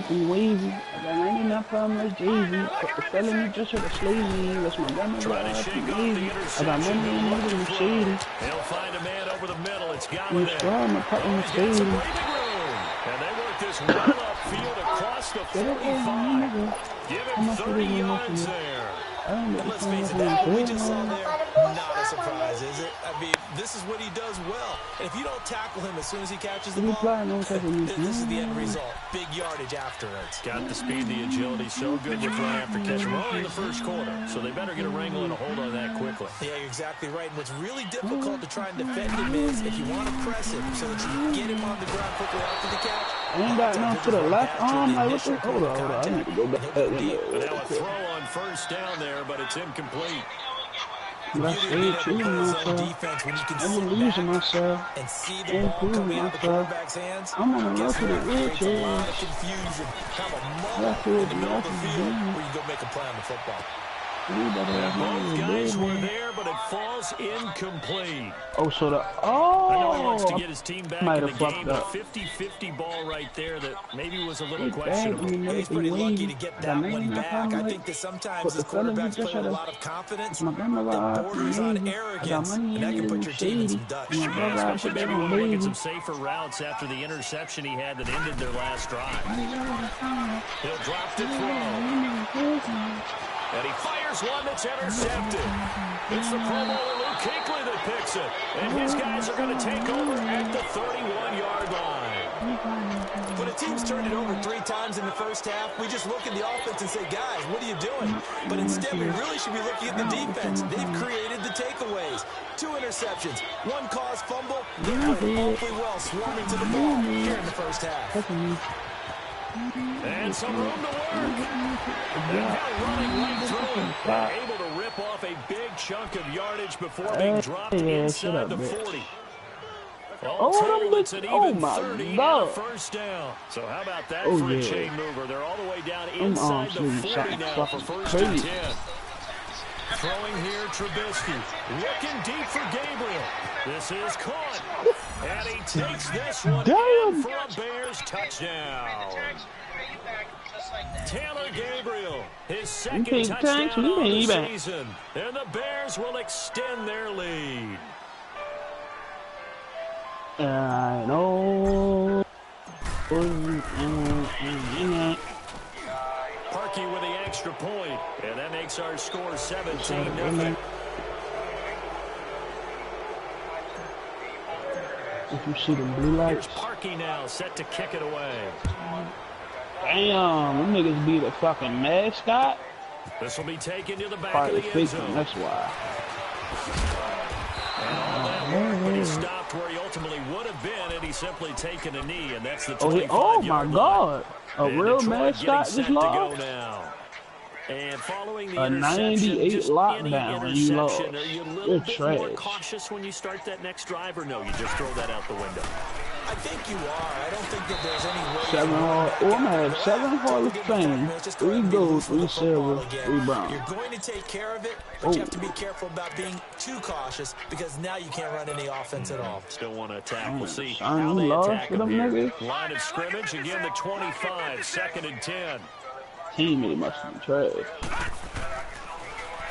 looking wavy. I got 99 pounds like Jay-Z. But the felony just had a slave me. That's my grandma life from Navy. I got money in the middle of shady. He'll find a man over the middle. It's got You strong, my cut on the shady. And they work this well upfield across the 45. Give him 30 yards there. Let's face it, that we just saw there, not a surprise, is it? I mean, this is what he does well. And if you don't tackle him as soon as he catches the ball, this is the end result. Big yardage afterwards. Got the speed, the agility, so good with run after catch. We're only in the first quarter, so they better get a wrangle and a hold on that quickly. Yeah, you're exactly right. And what's really difficult to try and defend him is if you want to press him so that you get him on the ground quickly after the catch. I ain't got nothing to the left arm. Like, what the? Hold on. I need to go back. Now a throw on first down there, but it's incomplete. But I stayed true to myself. I'm losing myself. And proving myself. I'm on the road to the rich ass. That's what in the middle of the field where you go make a play on the football. Both guys were there, but it falls incomplete. Oh, so the I know he wants to get his team back in the game. A up. 50-50 ball right there that maybe was a little questionable. He's pretty lucky to get that one back. I think that sometimes his quarterbacks play with a lot of confidence that borders on arrogance, and that can put your team in some dust. Yeah, especially maybe when we get some safer routes after the interception he had that ended their last drive. He'll drop to throw. And he fires one that's intercepted. It's the Pro Bowler Luke Kuechly that picks it. And his guys are going to take over at the 31-yard line. When a team's turned it over 3 times in the first half, we just look at the offense and say, guys, what are you doing? But instead, we really should be looking at the defense. They've created the takeaways. 2 interceptions, 1 caused fumble. They played awfully well swarming to the ball here in the first half. And some room to work. And now running right through him. Able to rip off a big chunk of yardage before being dropped inside the 40. All total, it's an even 30 and a first down. So how about that for a chain mover? They're all the way down inside the 40 now for first and 10. Throwing here, Trubisky. Looking deep for Gabriel. This is caught. And he takes this one in for a Bears touchdown. Taylor Gabriel, his second touchdown of the season. And the Bears will extend their lead. I know. Parkey with the extra point, and that makes our score 17-0. If you see the blue lights. Here's Parkey now, set to kick it away. Damn, them niggas be the fucking mascot. This will be taken to the back of the end zone. That's why. And all that work, but he stopped where he ultimately would have been, and he's simply taken a knee, and that's the 25-yard line. Oh my God! A real mascot just lost. And following the a 98 lockdown, you lost. Are you a little bit more cautious when you start that next drive, or no? You just throw that out the window. I think you are. I don't think that there's any way. 7 Hall. Oh, I'm gonna have 7 Hall of Fame, 3 gold, 3 silver, 3 bronze. You're going to take care of it, but you have to be careful about being too cautious because now you can't run any offense at all. Still want to attack. We'll see how they attack them here. Line of scrimmage again. The 25, 2nd and 10. Teammate must be trash.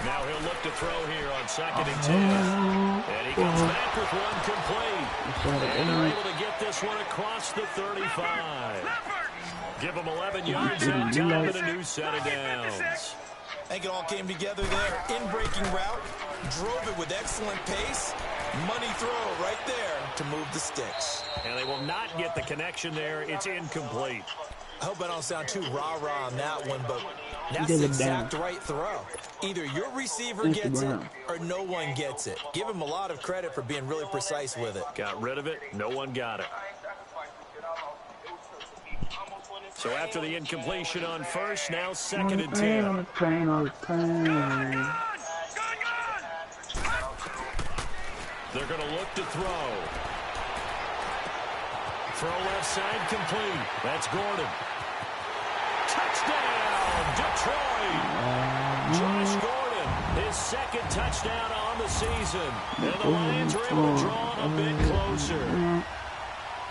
Now he'll look to throw here on 2nd and 10. And he comes back with one complete. And they're able to get this one across the 35. Give him 11 yards on top and a new set of downs. I think it all came together there. In-breaking route, drove it with excellent pace. Money throw right there to move the sticks. And they will not get the connection there. It's incomplete. I hope I don't sound too rah-rah on that one, but that's the exact right throw. Either your receiver gets it or no one gets it. Give him a lot of credit for being really precise with it. Got rid of it. No one got it. So after the incompletion on first, now 2nd and 10. They're going to look to throw. Throw left side complete. That's Gordon. Touchdown, Detroit. Josh Gordon, his 2nd touchdown on the season. And the Lions are able to draw a bit closer.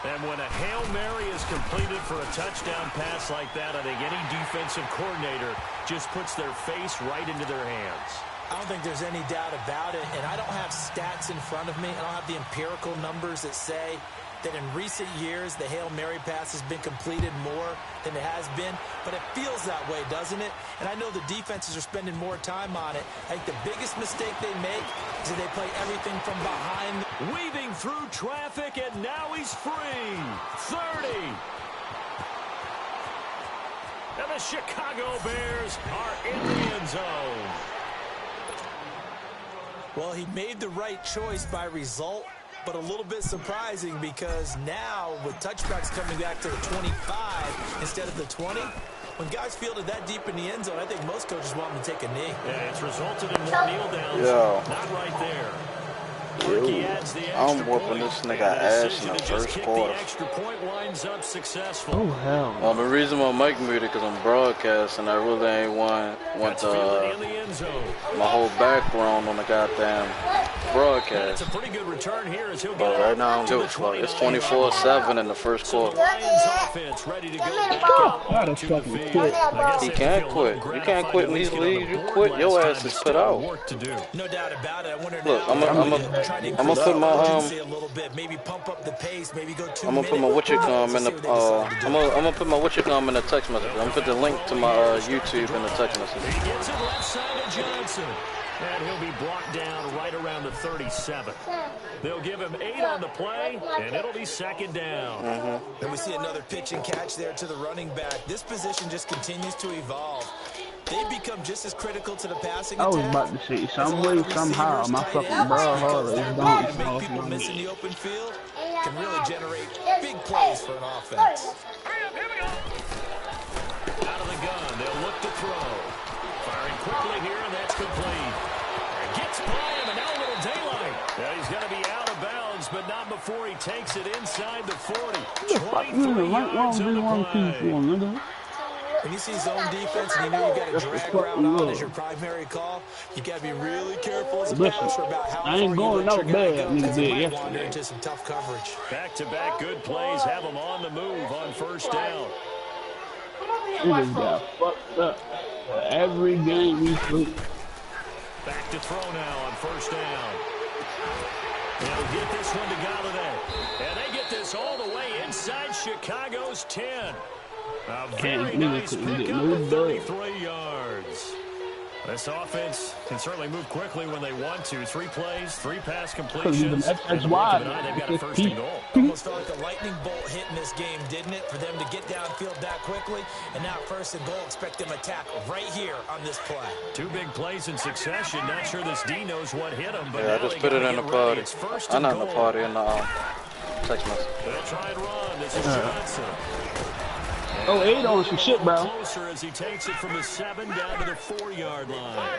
And when a Hail Mary is completed for a touchdown pass like that, I think any defensive coordinator just puts their face right into their hands. I don't think there's any doubt about it, and I don't have stats in front of me. I don't have the empirical numbers that say that in recent years the Hail Mary pass has been completed more than it has been, but it feels that way, doesn't it? And I know the defenses are spending more time on it. I think the biggest mistake they make is that they play everything from behind. Weaving through traffic, and now he's free. 30. And the Chicago Bears are in the end zone. Well, he made the right choice by result, but a little bit surprising because now with touchbacks coming back to the 25 instead of the 20, when guys fielded that deep in the end zone, I think most coaches want them to take a knee. Yeah, it's resulted in more kneel downs. Not right there. I'm whooping this nigga ass in the first quarter. Oh, hell. The reason why Mike muted because I'm broadcasting, I really ain't want my whole background on the goddamn broadcast. It's a pretty good return here as he'll get But right now I'm too. It's 24-7 in the first quarter. He can't quit. You can't quit in these leagues. You quit, your ass is put out. No doubt about it. Look, I'm gonna put my I'm gonna put my whatchacom in the I'm gonna put my whatchacom in the text message. I'm gonna put the link to my YouTube in the text message. He gets it left side of Johnson. And he'll be brought down right around the 37. They'll give him 8 on the play, and it'll be second down. And we see another pitch and catch there to the running back. This position just continues to evolve. They become just as critical to the passing attack. I was about to say, some way, somehow, my fucking ball hard is gone. Make people miss in the open field can really generate big plays for an offense. Out of the gun, they'll look to throw. Firing quickly here, and that's complete. Gets by him, and now a little daylight. Yeah, he's going to be out of bounds, but not before he takes it inside the 40. 23 yards on the play. When you see zone defense and you know you got a drag route on as your primary call, you got to be really careful as a passer about how I ain't going no bad. because you might wander into some tough coverage. Back-to-back good plays have him on the move on first down. We just got fucked up every game we play. Back to throw now on first down. They'll get this one to Galladay. And they get this all the way inside Chicago's 10. A very nice pickup of 33 yards. This offense can certainly move quickly when they want to. 3 plays, 3 pass completions. That's why they've got a first and goal. Almost felt like a lightning bolt hit in this game, didn't it? For them to get downfield that quickly. And now first and goal, expect them to attack right here on this play. 2 big plays in succession. Not sure this D knows what hit him. But yeah, I just put it in the party. I'm not in the party in the text message. They'll try and run. This is Johnson. Oh, 8 on some shit, bro. Closer as he takes it from the 7 down to the 4-yard line.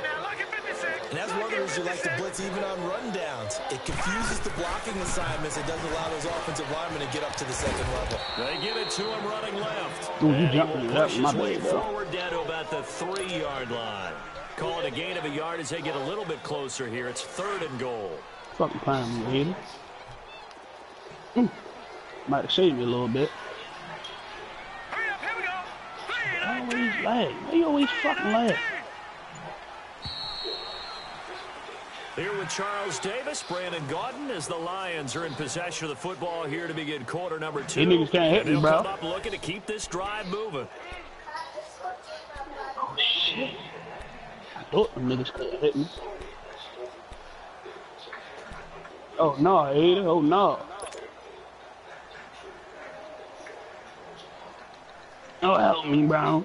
And as runners, you like to blitz even on rundowns. It confuses the blocking assignments. It doesn't allow those offensive linemen to get up to the second level. They give it to him running left. Ooh, you jumping push up my his way bad, bro. forward down to about the 3-yard line. Call it a gain of a yard as they get a little bit closer here. It's 3rd and goal. Fucking playing me, Hayden. Might have saved me a little bit. Always lag. They always fucking lag. Here with Charles Davis, Brandon Gaudin, as the Lions are in possession of the football here to begin quarter number 2. These niggas can't hit me, bro. They'll come up looking to keep this drive moving. Oh, shit. I thought them niggas couldn't hit me. Oh, no, Ada. Oh, no. Oh, help me, bro.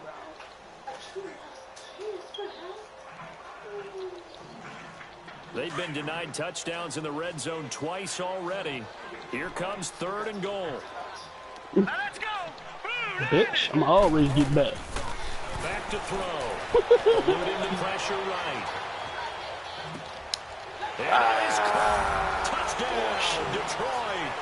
They've been denied touchdowns in the red zone twice already. Here comes 3rd and goal. Let's go! Bitch, I'm always get back. Back to throw. Eluding the pressure right. And it's caught. Touchdown, Detroit.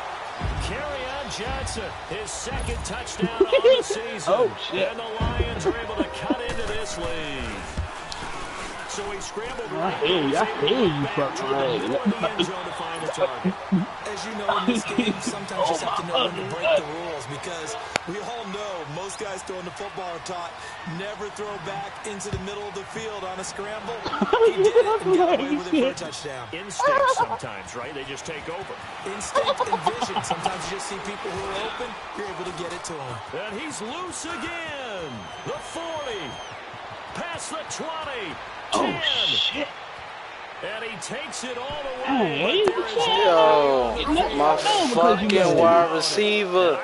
Kerryon Johnson, his 2nd touchdown on the season. Oh, shit. And the Lions are able to cut into this lead. So he scrambled I feel you, fucking leg. As you know, in this game, sometimes you just have to know when to break the rules, because we all know most guys throwing the football are taught never throw back into the middle of the field on a scramble. He did it and got away with it for a touchdown. Instinct sometimes, right? They just take over. Instinct and vision. Sometimes you just see people who are open, you're able to get it to them. And he's loose again. The 40. Past the 20. 10. Oh, shit. And he takes it all the way. Yo, my fucking wide receiver.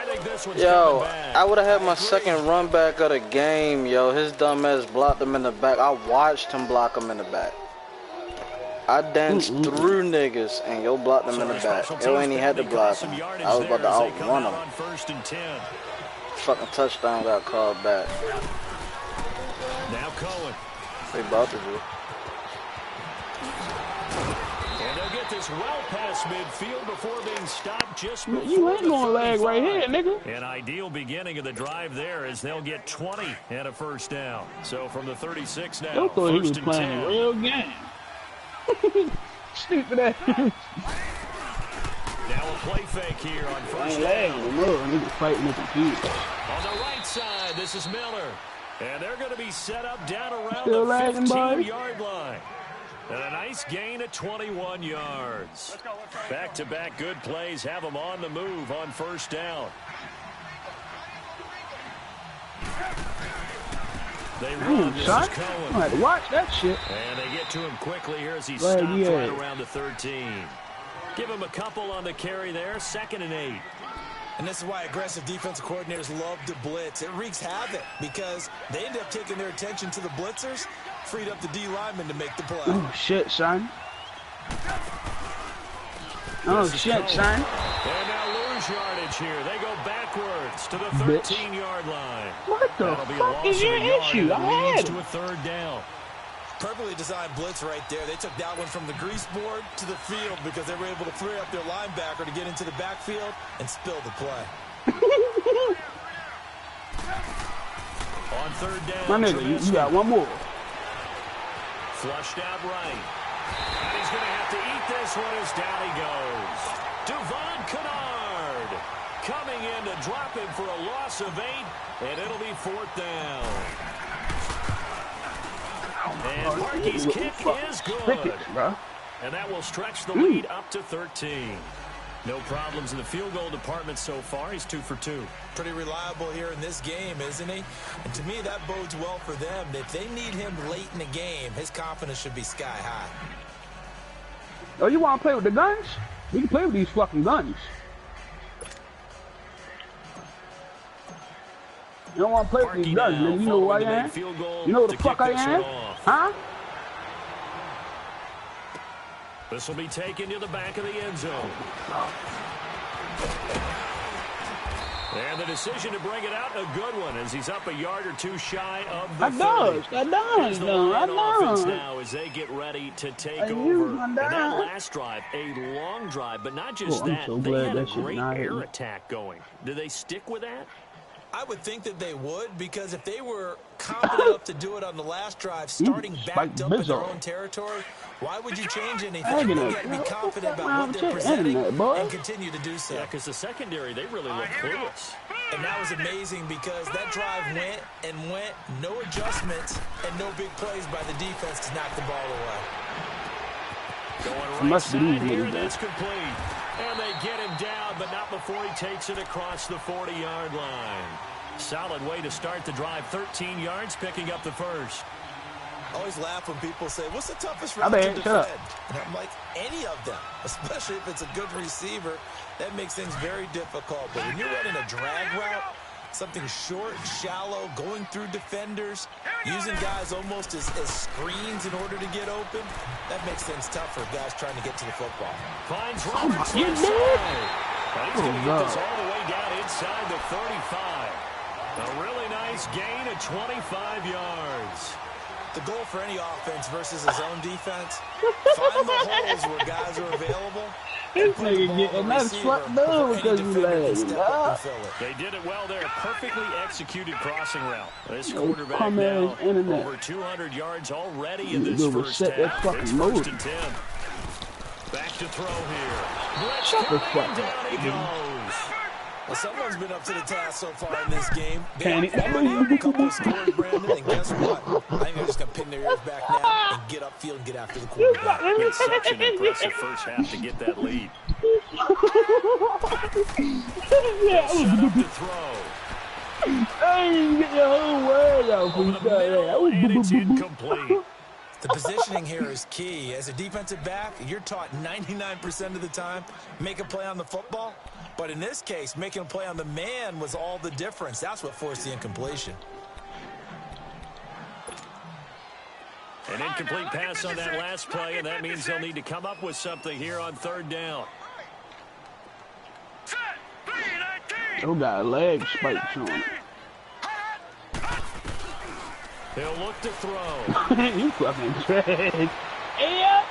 Yo, I would have had my second run back of the game, yo. His dumb ass blocked him in the back. I watched him block him in the back. I danced through niggas and yo blocked him in the back. Yo ain't even had to block him. I was about to outrun him. Fucking touchdown got called back. Now Cohen. They about to do. And they'll get this well past midfield before being stopped just before you ain't gonna lag right here, nigga. An ideal beginning of the drive there as they'll get 20 and a first down. So from the 36 now, I thought he was first and playing 10. a real game. Stupid ass. Now a play fake here on first down. Niggas fighting the computer. On the right side, this is Miller. And they're going to be set up down around Still the lagging, 15-yard line. And a nice gain of 21 yards. Back-to-back good plays have them on the move on first down. They run. This is Cohen. I had to watch that shit. And they get to him quickly here as he stops right around the 13. Give him a couple on the carry there. 2nd and 8. And this is why aggressive defensive coordinators love to blitz. It wreaks havoc because they end up taking their attention to the blitzers, freed up the D lineman to make the play. Oh, shit, son. Oh, shit, son. And now lose yardage here. They go backwards to the 13-yard line. What the fuck is your issue? I had to a 3rd down. Perfectly designed blitz right there. They took that one from the grease board to the field because they were able to free up their linebacker to get into the backfield and spill the play. On 3rd down, my nigga, you got one more. Flushed out right. And he's going to have to eat this one as down he goes. Devon Kennard coming in to drop him for a loss of 8, and it'll be 4th down. And Parkey's kick is good. And that will stretch the lead up to 13. No problems in the field goal department so far. He's 2 for 2. Pretty reliable here in this game, isn't he? And to me, that bodes well for them. If they need him late in the game, his confidence should be sky high. Oh, you want to play with the guns? We can play with these fucking guns. You don't want to play with these guns, man. You know who I am? You know who the fuck I am? Huh? This will be taken to the back of the end zone. And the decision to bring it out, a good one, as he's up a yard or 2 shy of the 30. I know. Now as they get ready to take over. And that last drive, a long drive, but not just that. So they had a that great air attack going. Do they stick with that? I would think that they would, because if they were confident enough to do it on the last drive, starting backed up in their own territory, why would you change anything? They got to be confident about what they're presenting and continue to do so. Yeah, because the secondary, they really look clueless. And that was amazing because that drive went and went, no adjustments, and no big plays by the defense to knock the ball away. Going right side here, that's complete. And they get him down, but not before he takes it across the 40-yard line. Solid way to start the drive. 13 yards, picking up the first. I always laugh when people say, what's the toughest route to defend? And I'm like, any of them, especially if it's a good receiver. That makes things very difficult. But when you're running a drag route, something short, shallow, going through defenders, using guys almost as screens in order to get open, that makes things tough for guys trying to get to the football. Finds Roberts left side. He's going to get this all the way down inside the 35. A really nice gain of 25 yards. The goal for any offense versus his own defense, find the holes where guys are available This nigga getting another slap done because you lagging. They did it well there. Perfectly executed crossing route. This quarterback now over 200 yards already in this first half. It's 1st and 10. Back to throw here. Shut the fuck up. Down he goes. Well, someone's been up to the task so far in this game. Can he? A couple of scores, Brandon, and guess what? I think they're just going to pin their ears back now and get upfield and get after the quarterback. It's such an impressive first half to get that lead. Yeah, Set up to throw. I didn't get the whole word out for you. And it's incomplete. The positioning here is key. As a defensive back, you're taught 99% of the time, make a play on the football. But in this case, making a play on the man was all the difference. That's what forced the incompletion. An incomplete pass on that last play, and that means they'll need to come up with something here on 3rd down. You got a leg spikes on it. He'll look to throw. You fucking trash. Yeah.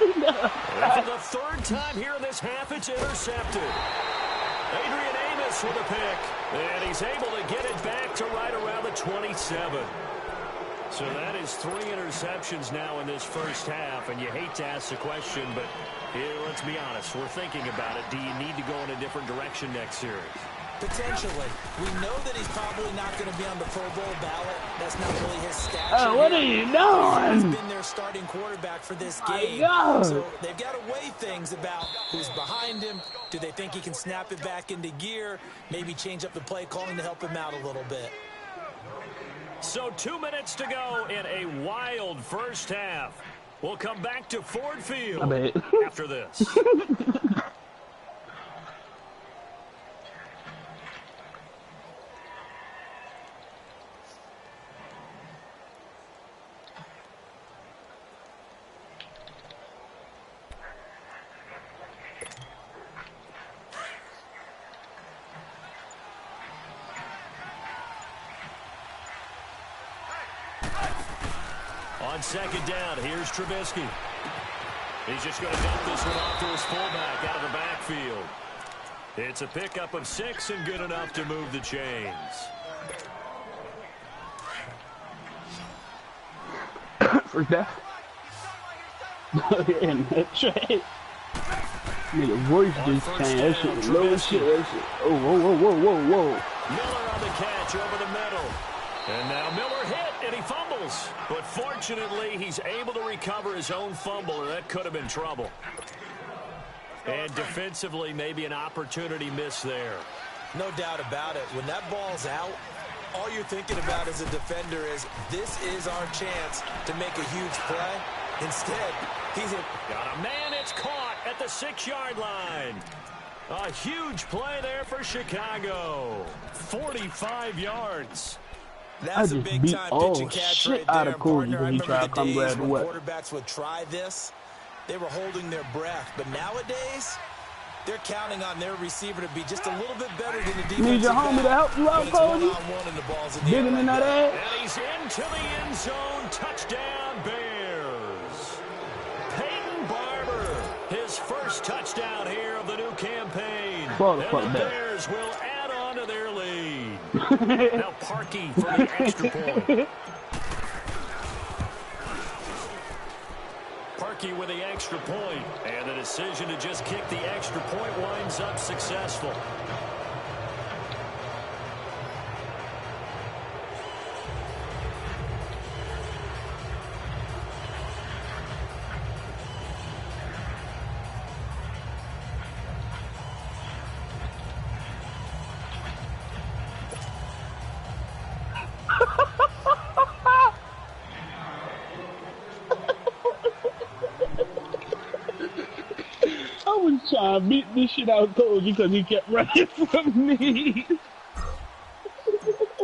And for the 3rd time here in this half, it's intercepted. Adrian Amos with a pick, and he's able to get it back to right around the 27. So that is 3 interceptions now in this first half, and you hate to ask the question, but here, let's be honest, we're thinking about it. Do you need to go in a different direction next series? Potentially. We know that he's probably not going to be on the Pro Bowl ballot. That's not really his stature. Oh, what are you doing? He's been their starting quarterback for this game. So they've got to weigh things about who's behind him. Do they think he can snap it back into gear? Maybe change up the play calling to help him out a little bit. So 2 minutes to go in a wild first half. We'll come back to Ford Field after this. On 2nd down, here's Trubisky. He's just going to dump this one off to his fullback out of the backfield. It's a pickup of 6 and good enough to move the chains. First down. And that's right. Nigga, voice just changed. That shit was low as shit. That shit. Oh, whoa, whoa, whoa, whoa, whoa. Miller on the catch over the middle. And now Miller hit, and he fumbles. But fortunately, he's able to recover his own fumble, or that could have been trouble. And defensively, maybe an opportunity miss there. No doubt about it. When that ball's out, all you're thinking about as a defender is, this is our chance to make a huge play. Instead, he's got a man, it's caught at the 6-yard line. A huge play there for Chicago. 45 yards. That's a big time pitch and catch right there, partner. I remember the days when quarterbacks would try this. They were holding their breath. But nowadays, they're counting on their receiver to be just a little bit better than the defensive back. Need your homie to help you out, Cody. Digging in that ass. And he's into the end zone. Touchdown, Bears. Peyton Barber, his first touchdown here of the new campaign. And the Bears will add on to their lead. Now Parkey for the extra point. Parkey with the extra point, and the decision to just kick the extra point winds up successful. I beat this shit out of Cody because he kept running from me.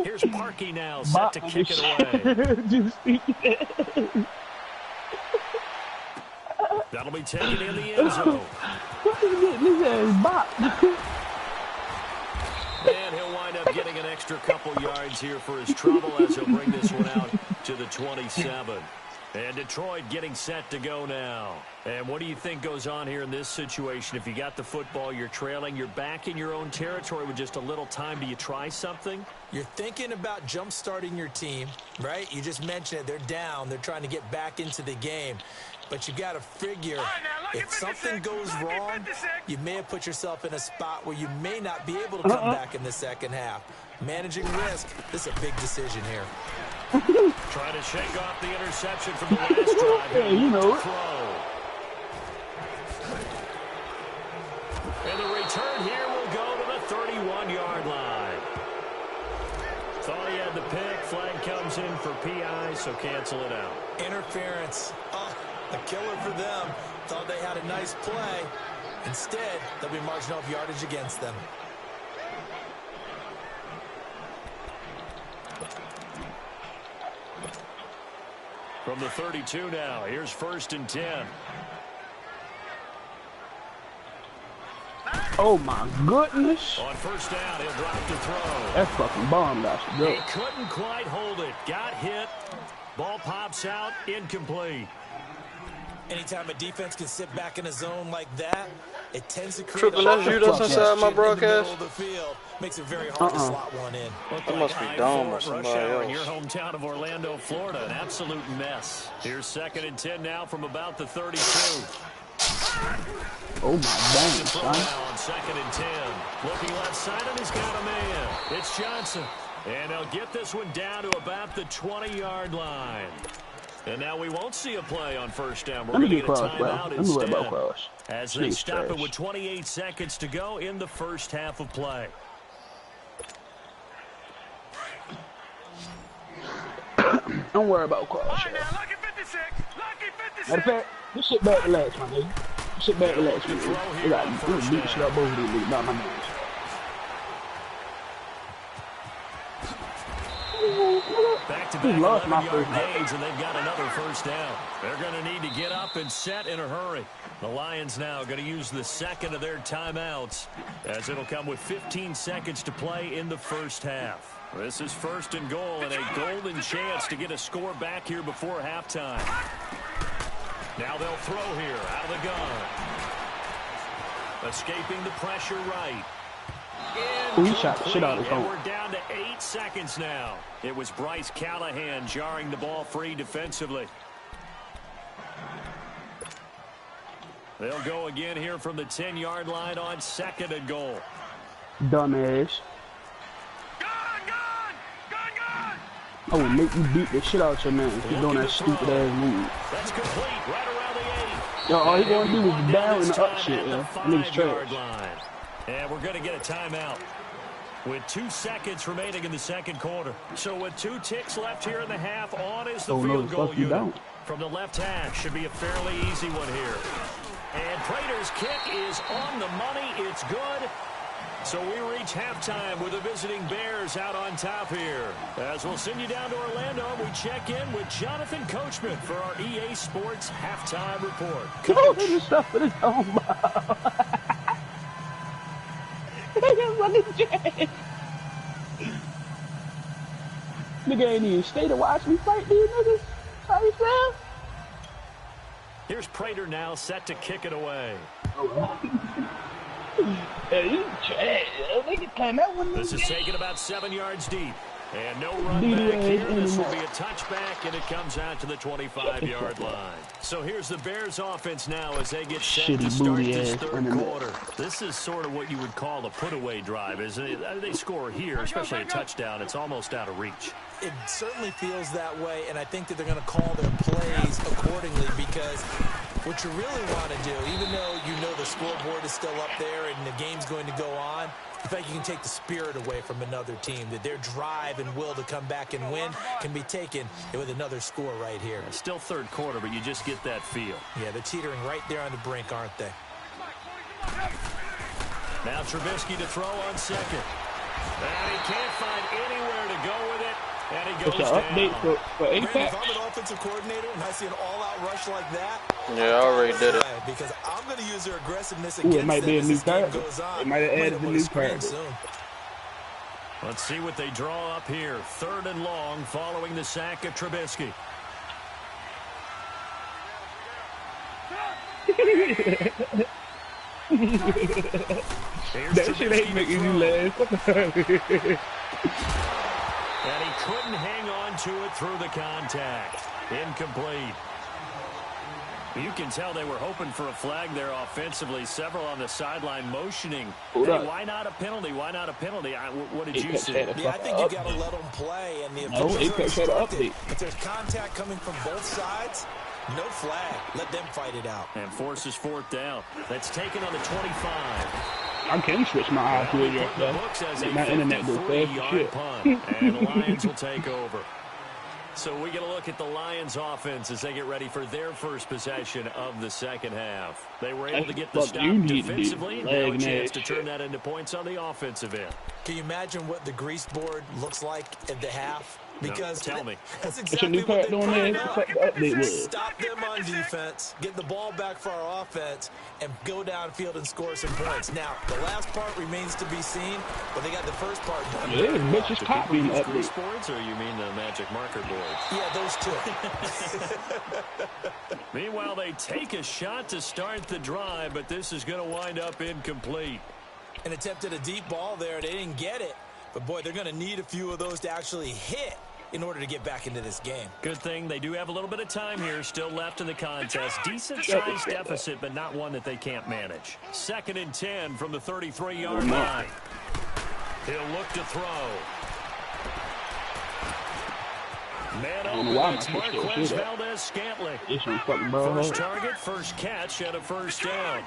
Here's Parkey now, set to kick it away. That'll be taken in the end zone. And he'll wind up getting an extra couple yards here for his trouble as he'll bring this one out to the 27. And Detroit getting set to go now. And what do you think goes on here in this situation? If you got the football, you're trailing, you're back in your own territory with just a little time. Do you try something? You're thinking about jump-starting your team, right? You just mentioned it. They're down. They're trying to get back into the game. But you got to figure, if something goes wrong, you may have put yourself in a spot where you may not be able to come back in the second half. Managing risk, this is a big decision here. Trying to shake off the interception from the last drive. Yeah, you know it. And the return here will go to the 31-yard line. Thought he had the pick. Flag comes in for PI, so cancel it out. Interference. Oh, a killer for them. Thought they had a nice play. Instead, they'll be marginal of yardage against them. From the 32 now, here's 1st and 10. Oh my goodness. On 1st down, he'll drop to throw. That fucking bomb got to go. He couldn't quite hold it. Got hit. Ball pops out. Incomplete. Anytime a defense can sit back in a zone like that, it tends to create Triple S, you that's inside my broadcast? Makes it very hard to slot one in. That must be dumb or somebody else. In your hometown of Orlando, Florida, an absolute mess. Here's 2nd and 10 now from about the 32. Oh my dang, son. Now on 2nd and 10. Looking left side, and he's got a man. It's Johnson. And they'll get this one down to about the 20-yard line. And now we won't see a play on 1st down. We're going to get a timeout instead. As they stop it with 28 seconds to go in the 1st half of play. Don't worry about cross. Matter of fact, just sit back, relax, my nigga. Sit back, relax, my nigga. You got beat shit up both of these niggas, not my niggas. Back-to-back 11-yard gains, and they've got another 1st down. They're going to need to get up and set in a hurry. The Lions now going to use the 2nd of their timeouts, as it'll come with 15 seconds to play in the 1st half. This is 1st and goal, and a golden chance to get a score back here before halftime. Now they'll throw here out of the gun. Escaping the pressure right. He shot the shit out of his home. We're down to 8 seconds now. It was Bryce Callahan jarring the ball free defensively. They'll go again here from the 10-yard line on 2nd and goal. Dumbass. I will make you beat the shit out your man if you're doing that stupid ass move. That's complete right around the 8. Yo, all he gonna do is down and up shit, yo. Niggas trash. And we're going to get a timeout with 2 seconds remaining in the 2nd quarter. So with 2 ticks left here in the half, on is the field goal unit. From the left hash, should be a fairly easy one here. And Prater's kick is on the money. It's good. So we reach halftime with the visiting Bears out on top here. As we'll send you down to Orlando, we check in with Jonathan Coachman for our EA Sports Halftime Report. Coach. This stuff for this home. Nigga ain't even stay to watch me fight these niggas. Sorry, Sam. Here's Prater now set to kick it away. Hey, you trash. Nigga came out with this is taken about 7 yards deep. And no run back here. This will be a touchback, and it comes out to the 25-yard line. So here's the Bears offense now as they get set to start this 3rd quarter. This is sort of what you would call a put-away drive, isn't it? They score here, especially a touchdown. It's almost out of reach. It certainly feels that way, and I think that they're going to call their plays accordingly because what you really want to do, even though you know the scoreboard is still up there and the game's going to go on, in fact, you can take the spirit away from another team, that their drive and will to come back and win can be taken with another score right here. It's still 3rd quarter, but you just get that feel. Yeah, they're teetering right there on the brink, aren't they? Now Trubisky to throw on 2nd. And he can't find anywhere to go with it. And he goes down. Update for if I'm an offensive coordinator and I see an all-out rush like that, yeah, I already did it. Because I'm going to use their aggressiveness against it might be a new character. It might have added a new character. Let's see what they draw up here. 3rd and long following the sack of Trubisky. That shit ain't making you laugh. And he couldn't hang on to it through the contact. Incomplete. You can tell they were hoping for a flag there offensively. Several on the sideline motioning. Hey, why not a penalty? Why not a penalty? What did you see? Yeah, I think you got to let them play. And the officials are instructed. If there's contact coming from both sides, no flag. Let them fight it out. And forces fourth down. That's taken on the 25. I can switch my eyes to it, though. My internet goes fast as shit. And the Lions will take over. So we get a look at the Lions offense as they get ready for their first possession of the second half. They were able to get the stop defensively. Now a chance to turn that into points on the offensive end. Can you imagine what the grease board looks like at the half? Because no, tell me. That's exactly what they stop them on defense, get the ball back for our offense, and go downfield and score some points. Now, the last part remains to be seen, but they got the first part done. Yeah, bitches copying the grease boards, or you mean the magic marker boards? Yeah, those two. Meanwhile, they take a shot to start the drive, but this is going to wind up incomplete. An attempt at a deep ball there. They didn't get it. But, boy, they're going to need a few of those to actually hit in order to get back into this game. Good thing they do have a little bit of time here still left in the contest. Decent-sized deficit, but not one that they can't manage. 2nd and 10 from the 33-yard line. He'll look to throw. Man open, it's Marquez Valdez-Scantling. First target, first catch, and a first down.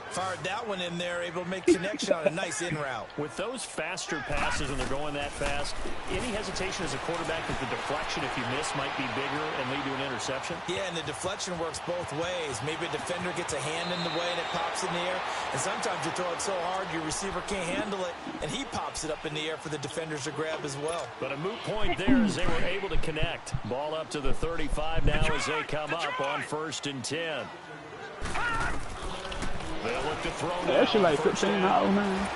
Fired that one in there, able to make connection on a nice in route. With those faster passes and they're going that fast, any hesitation as a quarterback that the deflection, if you miss, might be bigger and lead to an interception? Yeah, and the deflection works both ways. Maybe a defender gets a hand in the way and it pops in the air. And sometimes you throw it so hard your receiver can't handle it, and he pops it up in the air for the defenders to grab as well. But a moot point there as they were able to connect. Ball up to the 35 now as they come up on 1st and 10. They'll look to throw now. That shit like 15 now, man.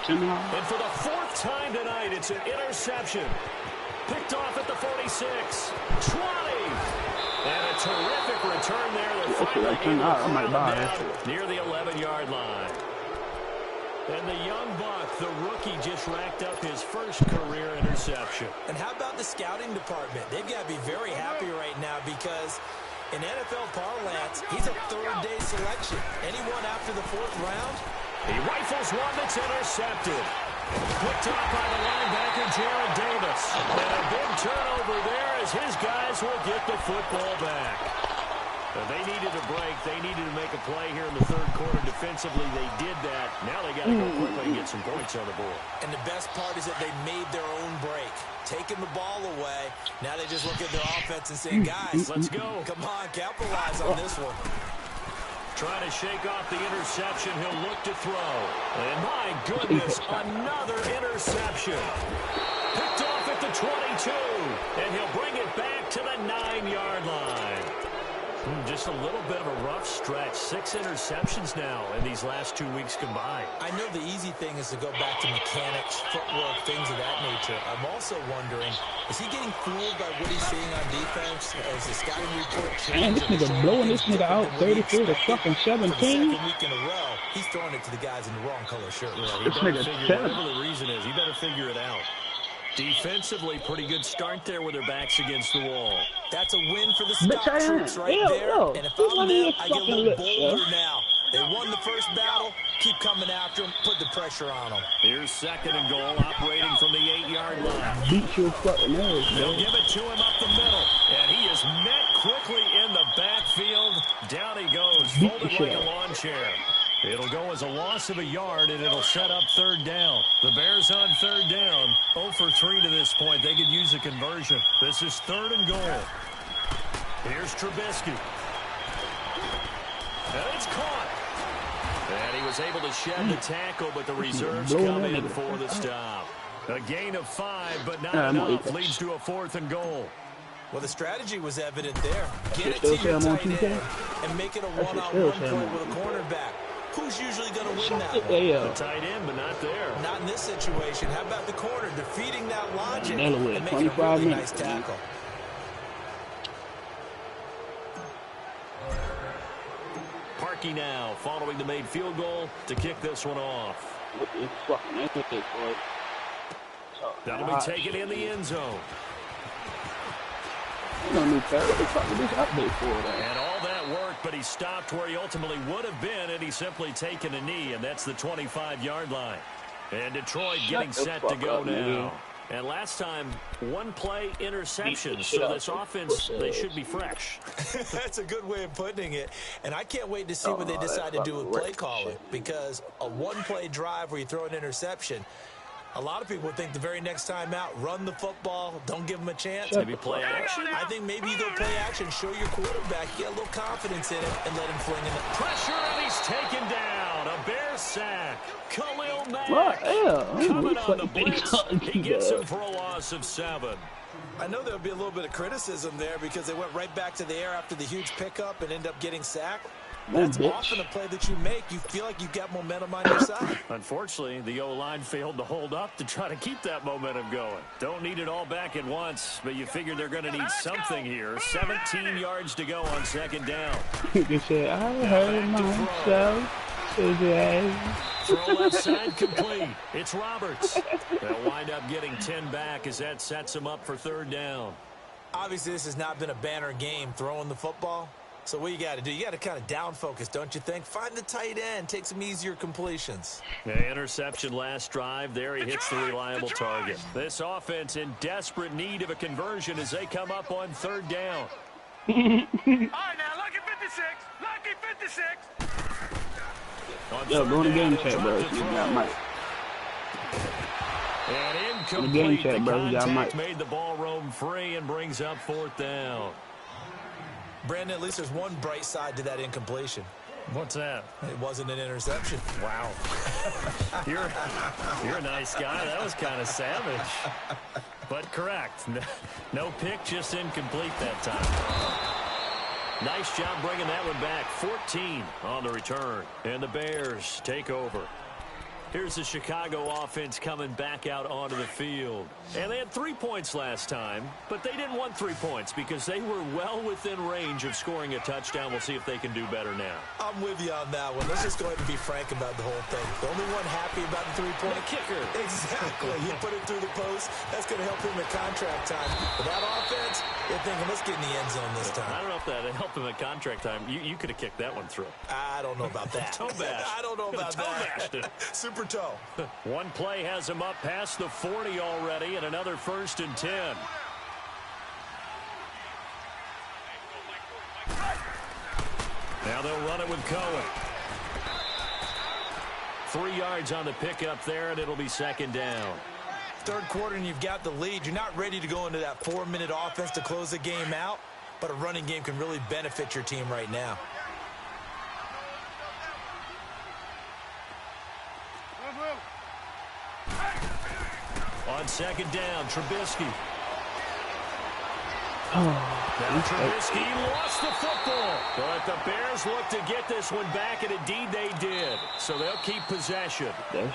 And for the 4th time tonight, it's an interception. Picked off at the 46. 20. And a terrific return there. Near the 11-yard line. And the young buck, the rookie, just racked up his first career interception. And how about the scouting department? They've got to be very happy right now because in NFL parlance, he's a 3rd-day selection. Anyone after the 4th round? He rifles one that's intercepted. Picked off by the linebacker, Jared Davis. And a big turnover there as his guys will get the football back. They needed a break. They needed to make a play here in the 3rd quarter. Defensively, they did that. Now they got to go quickly and get some points on the board. And the best part is that they made their own break. Taking the ball away. Now they just look at their offense and say, guys, let's go. Come on, capitalize on this one. Trying to shake off the interception. He'll look to throw. And my goodness, another interception. Picked off at the 22. And he'll bring it back to the 9-yard line. Just a little bit of a rough stretch. 6 interceptions now in these last 2 weeks combined. I know the easy thing is to go back to mechanics, footwork, things of that nature. I'm also wondering, is he getting fooled by what he's seeing on defense as the scouting report changes? Man, this nigga blowing this nigga out 34 to fucking 17. For the 2nd week in a row, he's throwing it to the guys in the wrong color shirt. Yeah, this nigga's whatever the reason is, you better figure it out. Defensively, pretty good start there with their backs against the wall. That's a win for the Scott troops right there. And if I'm them, I get a little bolder now. They won the first battle. Keep coming after them. Put the pressure on them. Here's 2nd and goal, operating from the 8-yard line. Beat your fucking ass, They'll give it to him up the middle. And he is met quickly in the backfield. Down he goes, folded like a lawn chair. It'll go as a loss of a yard, and it'll set up 3rd down. The Bears on 3rd down. 0 for 3 to this point. They could use a conversion. This is 3rd and goal. Here's Trubisky. And it's caught. And he was able to shed the tackle, but the reserves come in for the stop. A gain of 5, but not enough. Leads to a 4th and goal. Well, the strategy was evident there. Get it to your tight end and make it a one-on-one play with a cornerback. Who's usually going to win that one? The tight end, but not there. Not in this situation. How about the corner defeating that logic and making a really nice tackle? Trubisky now, following the made field goal to kick this one off. That'll be taken in the end zone. What the fuck is this update for? And all that worked, but he stopped where he ultimately would have been, and he's simply taken a knee, and that's the 25-yard line. And Detroit getting set to go now. And last time, one-play interception, so this offense, they should be fresh. That's a good way of putting it. And I can't wait to see what they decide to do with play calling, because a one-play drive where you throw an interception, a lot of people think the very next time out, run the football, don't give them a chance. Maybe play action. I think maybe you go play action, show your quarterback, get a little confidence in it, and let him fling in the pressure, and he's taken down. A Bears sack. Khalil Mack coming on the blitz. He gets him for a loss of 7. I know there'll be a little bit of criticism there because they went right back to the air after the huge pickup and end up getting sacked. That's often a play that you make. You feel like you've got momentum on your side. Unfortunately, the O-line failed to hold up to try to keep that momentum going. Don't need it all back at once, but you figure they're going to need something here. 17 yards to go on second down. You say, I heard myself. Throw left side complete. It's Roberts. They'll wind up getting 10 back as that sets them up for third down. Obviously, this has not been a banner game throwing the football. So what you got to do, you got to kind of down focus, don't you think? Find the tight end, take some easier completions. The interception last drive. There he hits the reliable target. This offense in desperate need of a conversion as they come up on third down. All right, now, lucky 56. Lucky 56. Yo, go in the game chat, bro. You got Mike. And incomplete. The game chat, bro. You got Mike. Made the ball roam free and brings up fourth down. Brandon, at least there's one bright side to that incompletion. What's that? It wasn't an interception. Wow. You're a nice guy. That was kind of savage. But correct. No pick, just incomplete that time. Nice job bringing that one back. 14 on the return. And the Bears take over. Here's the Chicago offense coming back out onto the field. And they had 3 points last time, but they didn't want 3 points because they were well within range of scoring a touchdown. We'll see if they can do better now. I'm with you on that one. Let's just go ahead and be frank about the whole thing. The only one happy about the 3-point kicker. Exactly. He put it through the post. That's going to help him at contract time. But that offense, you're thinking, let's get in the end zone this time. I don't know if that helped him at contract time. You could have kicked that one through. I don't know about that. Toe bash. I don't know about that. Super toe. One play has him up past the 40 already, and another 1st and 10. Now they'll run it with Cohen. 3 yards on the pickup there, and it'll be second down. Third quarter, and you've got the lead. You're not ready to go into that 4-minute offense to close the game out, but a running game can really benefit your team right now. On second down, Trubisky. Now Trubisky lost the football. But the Bears look to get this one back, and indeed they did. So they'll keep possession.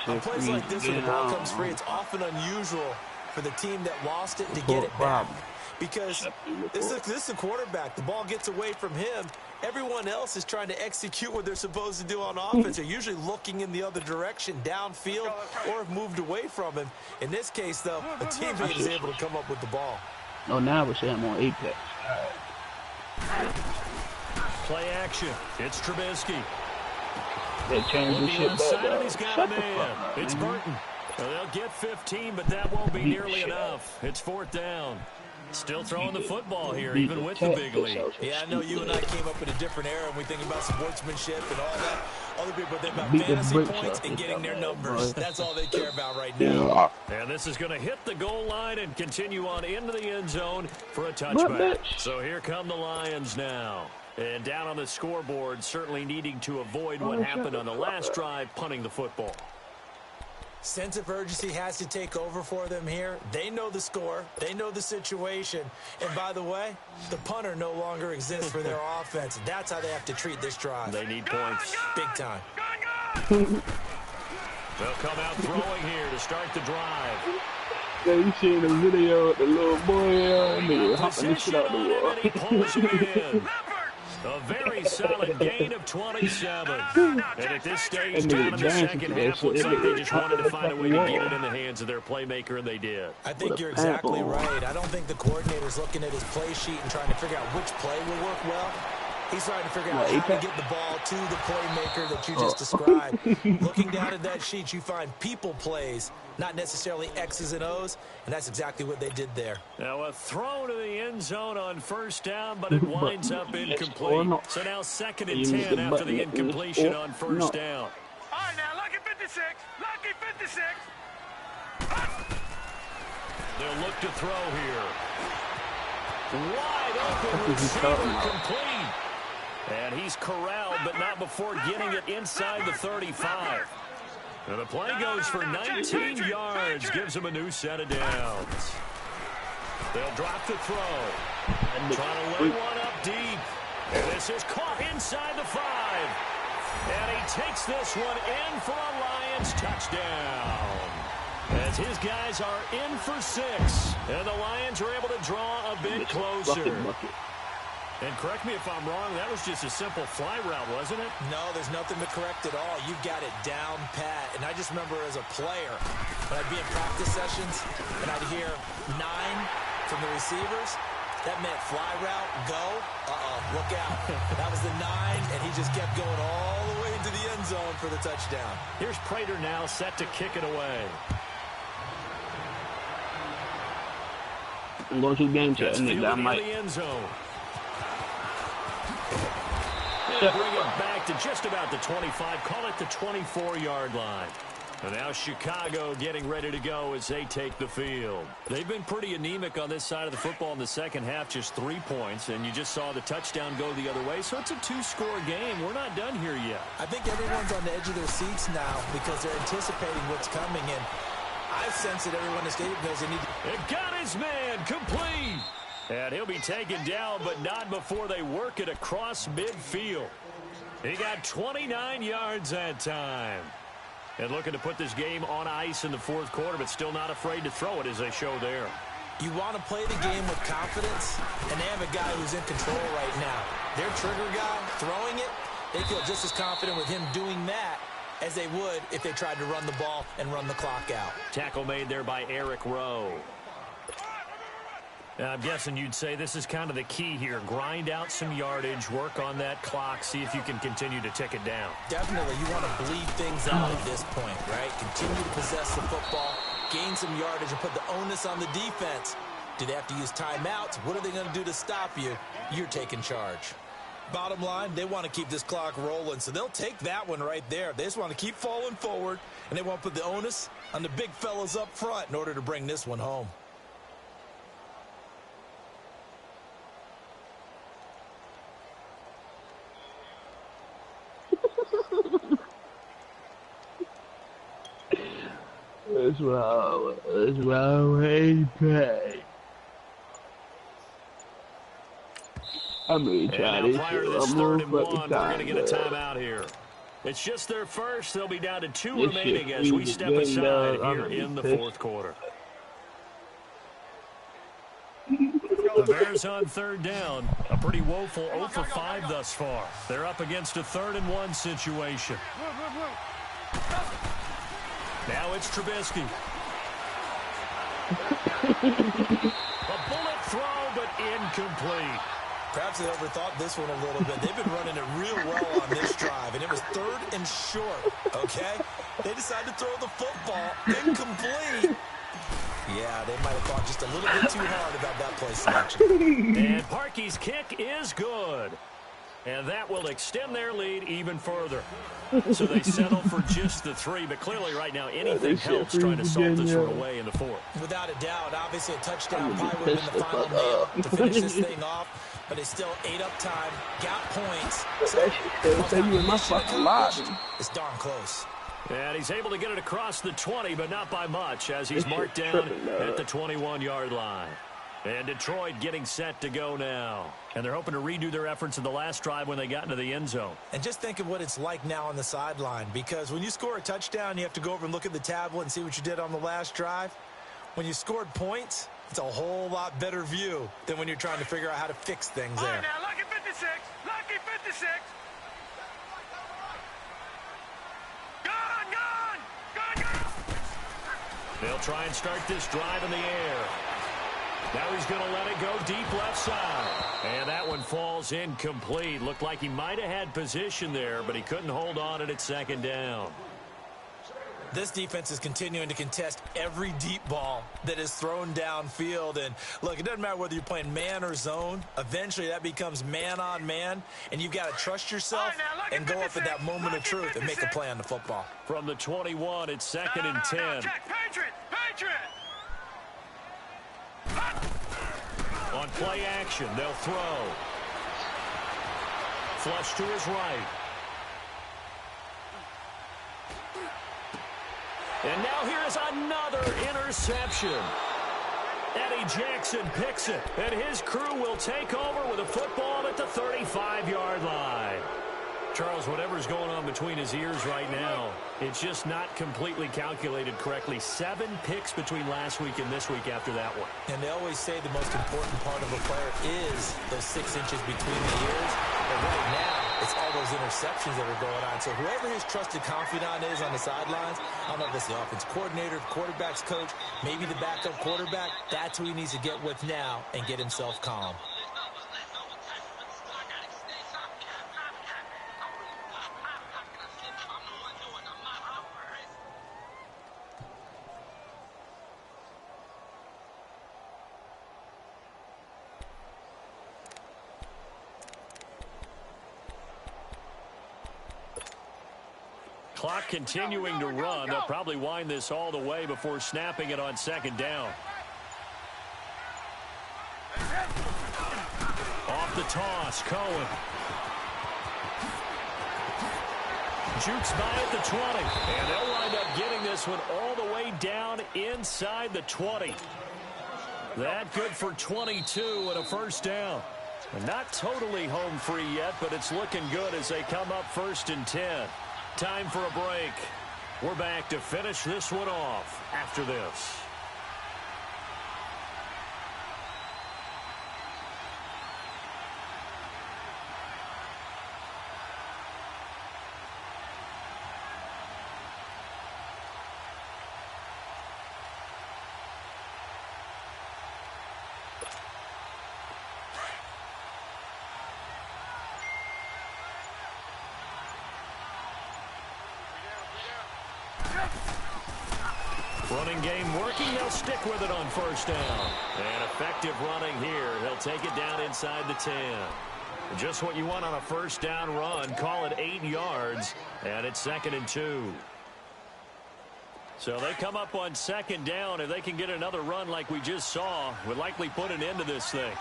On plays like this, when the ball comes free, it's often unusual for the team that lost it to get it back. Because this is the quarterback. The ball gets away from him. Everyone else is trying to execute what they're supposed to do on offense. They're usually looking in the other direction, downfield, or have moved away from him. In this case, though, a teammate is able to come up with the ball. Oh, now we're saying I'm on Apex. Play action. It's Trubisky. They changed the shit back. He's got a man. It's Burton. So they'll get 15, but that won't be nearly enough. It's fourth down. Still throwing the football here, even with the big lead. Yeah, I know you and I came up in a different era, and we think about sportsmanship and all that. Other people think about fantasy points and getting their numbers. That's all they care about right now. And this is going to hit the goal line and continue on into the end zone for a touchback. So here come the Lions now. And down on the scoreboard, certainly needing to avoid what happened on the last drive, punting the football. Sense of urgency has to take over for them here. They know the score. They know the situation. And by the way, the punter no longer exists for their offense. That's how they have to treat this drive. They need points. Big time. They'll come out throwing here to start the drive. Yeah, you seen the video of the little boy nigga hopping the shit out the wall. A very solid gain of 27. And at this stage, down in the second half, looks like they just wanted to find a way to get it in the hands of their playmaker, and they did. I think you're exactly right. I don't think the coordinator's looking at his play sheet and trying to figure out which play will work well. He's trying to figure out how to get the ball to the playmaker that you just described. Looking down at that sheet, you find people plays, not necessarily X's and O's, and that's exactly what they did there. Now a throw to the end zone on first down, but it winds up incomplete. So now 2nd and 10 after the incompletion on first down. All right, now, lucky 56. Lucky 56. They'll look to throw here. Wide open receiver complete. And he's corralled, but not before getting it inside the 35. And the play goes for 19 yards, gives him a new set of downs. They'll drop the throw. And trying to lay one up deep. And this is caught inside the 5. And he takes this one in for a Lions touchdown. As his guys are in for 6. And the Lions are able to draw a bit closer. And correct me if I'm wrong, that was just a simple fly route, wasn't it? No, there's nothing to correct at all. You've got it down pat. And I just remember as a player, when I'd be in practice sessions and I'd hear 9 from the receivers, that meant fly route, go, look out. That was the 9, and he just kept going all the way into the end zone for the touchdown. Here's Prater now set to kick it away. I'm going to game chat, nigga. I might. The end zone. Bring it back to just about the 25. Call it the 24-yard line. And now Chicago getting ready to go as they take the field. They've been pretty anemic on this side of the football in the second half, just 3 points. And you just saw the touchdown go the other way. So it's a 2-score game. We're not done here yet. I think everyone's on the edge of their seats now because they're anticipating what's coming. And I sense that everyone is stadium knows they need to. It got his man complete. And he'll be taken down, but not before they work it across midfield. He got 29 yards that time. And looking to put this game on ice in the 4th quarter, but still not afraid to throw it as they show there. You want to play the game with confidence, and they have a guy who's in control right now. Their trigger guy throwing it, they feel just as confident with him doing that as they would if they tried to run the ball and run the clock out. Tackle made there by Eric Rowe. I'm guessing you'd say this is kind of the key here. Grind out some yardage, work on that clock, see if you can continue to tick it down. Definitely. You want to bleed things out at this point, right? Continue to possess the football, gain some yardage, and put the onus on the defense. Do they have to use timeouts? What are they going to do to stop you? You're taking charge. Bottom line, they want to keep this clock rolling, so they'll take that one right there. They just want to keep falling forward, and they want to put the onus on the big fellas up front in order to bring this one home. That's why he pay. I'm going to try this. Prior to this 3rd and 1, we're going to get a timeout here. It's just their first. They'll be down to 2 remaining as we step aside here in the 4th quarter. The Bears on 3rd down. A pretty woeful 0 for 5 thus far. They're up against a 3rd and 1 situation. Now it's Trubisky. A bullet throw, but incomplete. Perhaps they overthought this one a little bit. They've been running it real well on this drive, and it was 3rd and short, okay? They decided to throw the football incomplete. Yeah, they might have thought just a little bit too hard about that play selection. And Parkey's kick is good. And that will extend their lead even further. So they settle for just the 3, but clearly right now anything helps trying to salt this one away in the 4th. Without a doubt, obviously a touchdown probably would have been the final nail to finish this thing off, but they still ate up time, got points. So it's darn close. And he's able to get it across the 20, but not by much as he's marked down at the 21-yard line. And Detroit getting set to go now. And they're hoping to redo their efforts in the last drive when they got into the end zone. And just think of what it's like now on the sideline, because when you score a touchdown, you have to go over and look at the tablet and see what you did on the last drive. When you scored points, it's a whole lot better view than when you're trying to figure out how to fix things there. All right, now, lucky 56. Lucky 56. Gone. They'll try and start this drive in the air. Now he's going to let it go deep left side. And that one falls incomplete. Looked like he might have had position there, but he couldn't hold on it at second down. This defense is continuing to contest every deep ball that is thrown downfield. And, look, it doesn't matter whether you're playing man or zone. Eventually, that becomes man on man, and you've got to trust yourself and go up at that moment of truth and make a play on the football. From the 21, it's second and 10. Check. Patriot. On play action, they'll throw. Flush to his right. And now here's another interception. Eddie Jackson picks it, and his crew will take over with a football at the 35-yard line. Charles, whatever's going on between his ears right now, it's just not completely calculated correctly. 7 picks between last week and this week after that one. And they always say the most important part of a player is those 6 inches between the ears. But right now, it's all those interceptions that are going on. So whoever his trusted confidant is on the sidelines, I don't know if it's the offense coordinator, quarterback's coach, maybe the backup quarterback, that's who he needs to get with now and get himself calm. Clock continuing to run. They'll probably wind this all the way before snapping it on second down. Off the toss, Cohen. Jukes by at the 20. And they'll wind up getting this one all the way down inside the 20. That good for 22 and a first down. And not totally home free yet, but it's looking good as they come up 1st and 10. Time for a break. We're back to finish this one off after this. Running game working. They'll stick with it on first down. And effective running here. He'll take it down inside the 10. Just what you want on a first down run. Call it 8 yards. And it's 2nd and 2. So they come up on second down. If they can get another run like we just saw, would likely put an end to this thing.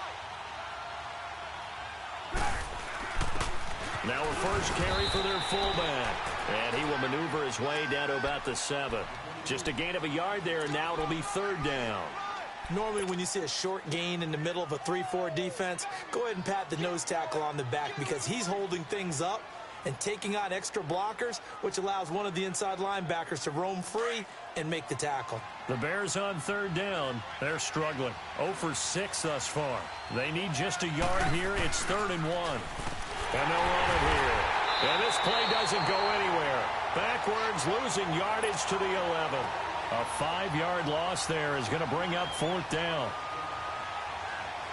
Now a first carry for their fullback. And he will maneuver his way down to about the 7. Just a gain of a yard there, and now it'll be 3rd down. Normally when you see a short gain in the middle of a 3-4 defense, go ahead and pat the nose tackle on the back because he's holding things up and taking on extra blockers, which allows one of the inside linebackers to roam free and make the tackle. The Bears on 3rd down. They're struggling. 0 for 6 thus far. They need just a yard here. It's 3rd and 1. And they'll run it here. And this play doesn't go anywhere. Backwards, losing yardage to the 11. A 5-yard loss there is going to bring up 4th down.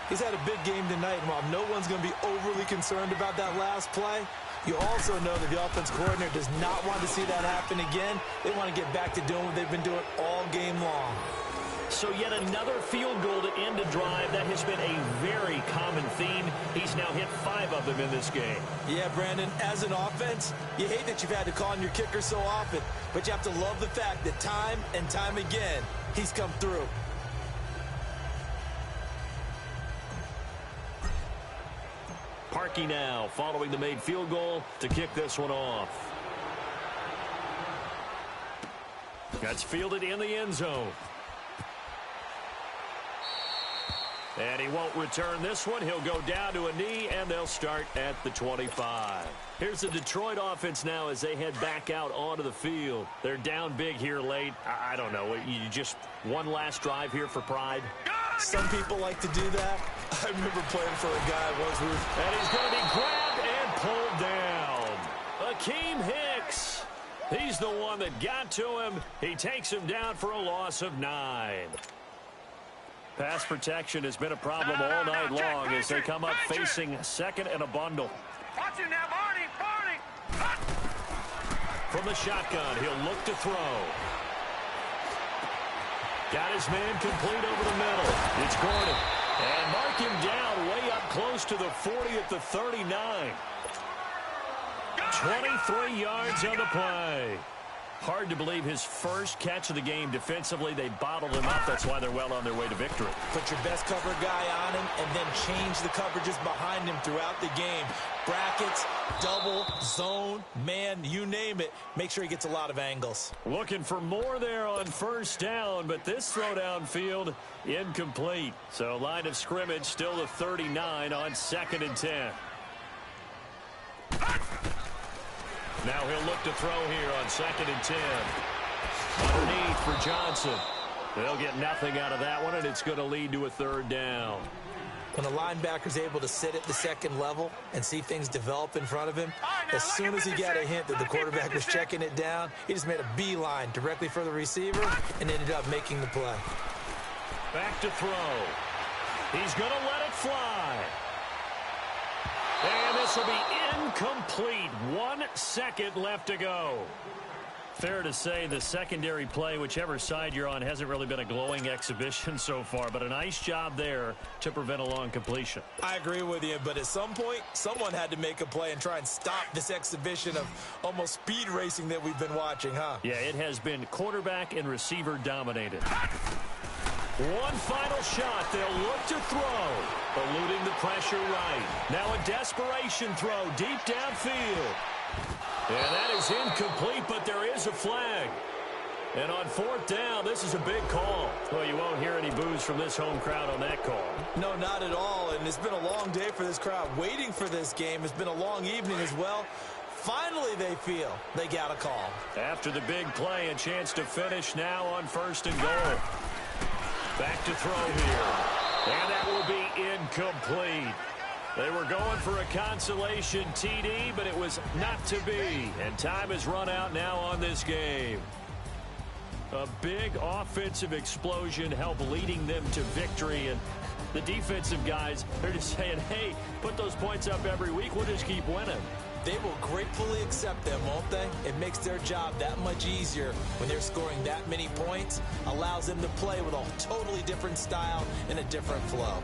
He's had a big game tonight, and while no one's going to be overly concerned about that last play, you also know that the offense coordinator does not want to see that happen again. They want to get back to doing what they've been doing all game long. So yet another field goal to end a drive. That has been a very common theme. He's now hit 5 of them in this game. Yeah, Brandon, as an offense, you hate that you've had to call on your kicker so often, but you have to love the fact that time and time again, he's come through. Parkey now following the made field goal to kick this one off. That's fielded in the end zone. And he won't return this one. He'll go down to a knee, and they'll start at the 25. Here's the Detroit offense now as they head back out onto the field. They're down big here late. I don't know. You just one last drive here for pride? Some people like to do that. I remember playing for a guy once. And he's going to be grabbed and pulled down. Akeem Hicks. He's the one that got to him. He takes him down for a loss of 9. Pass protection has been a problem all night long as they come up facing second and a bundle. Watch him now, Barney, Barney. From the shotgun, he'll look to throw. Got his man complete over the middle. It's Gordon. And mark him down way up close to the 40 at the 39. 23 yards on the play. Hard to believe his first catch of the game defensively. They bottled him up. That's why they're well on their way to victory. Put your best cover guy on him and then change the coverages behind him throughout the game. Brackets, double, zone, man, you name it. Make sure he gets a lot of angles. Looking for more there on first down, but this throw downfield incomplete. So line of scrimmage still the 39 on 2nd and 10. Now he'll look to throw here on 2nd and 10. Underneath for Johnson. They'll get nothing out of that one, and it's going to lead to a 3rd down. When a linebacker's able to sit at the second level and see things develop in front of him, as soon as he got a hint that the quarterback was checking it down, he just made a beeline directly for the receiver and ended up making the play. Back to throw. He's going to let it fly. And this will be incomplete. 1 second left to go. Fair to say the secondary play, whichever side you're on, hasn't really been a glowing exhibition so far, but a nice job there to prevent a long completion. I agree with you, but at some point, someone had to make a play and try and stop this exhibition of almost speed racing that we've been watching, huh? Yeah, it has been quarterback and receiver dominated. One final shot. They'll look to throw. Eluding the pressure right. Now a desperation throw deep downfield. And that is incomplete, but there is a flag. And on 4th down, this is a big call. Well, you won't hear any boos from this home crowd on that call. No, not at all. And it's been a long day for this crowd. Waiting for this game. It's been a long evening as well. Finally, they feel they got a call. After the big play, a chance to finish now on 1st and goal. Back to throw here. And that will be incomplete. They were going for a consolation TD, but it was not to be. And time has run out now on this game. A big offensive explosion helped leading them to victory. And the defensive guys, they're just saying, hey, put those points up every week. We'll just keep winning. They will gratefully accept them, won't they? It makes their job that much easier when they're scoring that many points. Allows them to play with a totally different style and a different flow.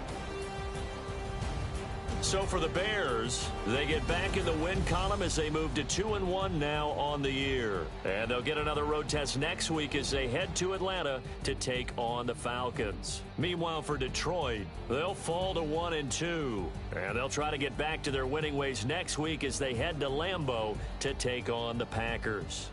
So for the Bears, they get back in the win column as they move to 2-1 now on the year. And they'll get another road test next week as they head to Atlanta to take on the Falcons. Meanwhile, for Detroit, they'll fall to 1-2. And they'll try to get back to their winning ways next week as they head to Lambeau to take on the Packers.